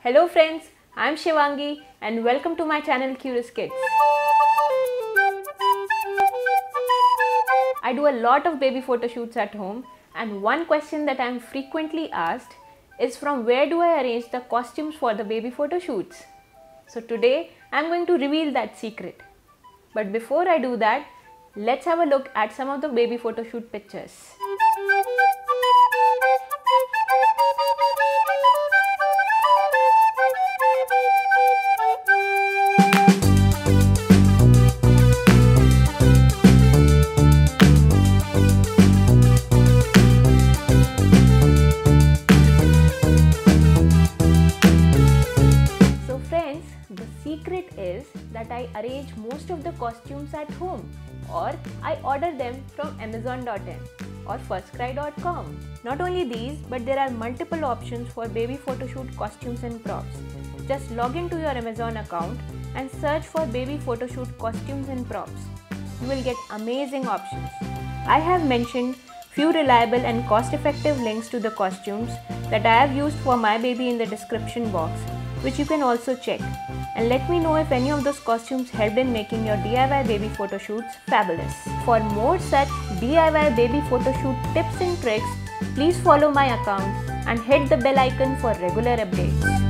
Hello friends, I am Shivangi and welcome to my channel Curious Kids. I do a lot of baby photo shoots at home, and one question that I am frequently asked is from where do I arrange the costumes for the baby photo shoots? So today I am going to reveal that secret. But before I do that, let's have a look at some of the baby photo shoot pictures. The secret is that I arrange most of the costumes at home, or I order them from Amazon.in or firstcry.com. Not only these, but there are multiple options for baby photoshoot costumes and props. Just log into your Amazon account and search for baby photoshoot costumes and props. You will get amazing options. I have mentioned few reliable and cost-effective links to the costumes that I have used for my baby in the description box, which you can also check. And let me know if any of those costumes helped in making your DIY baby photo shoots fabulous. For more such DIY baby photo shoot tips and tricks, please follow my account and hit the bell icon for regular updates.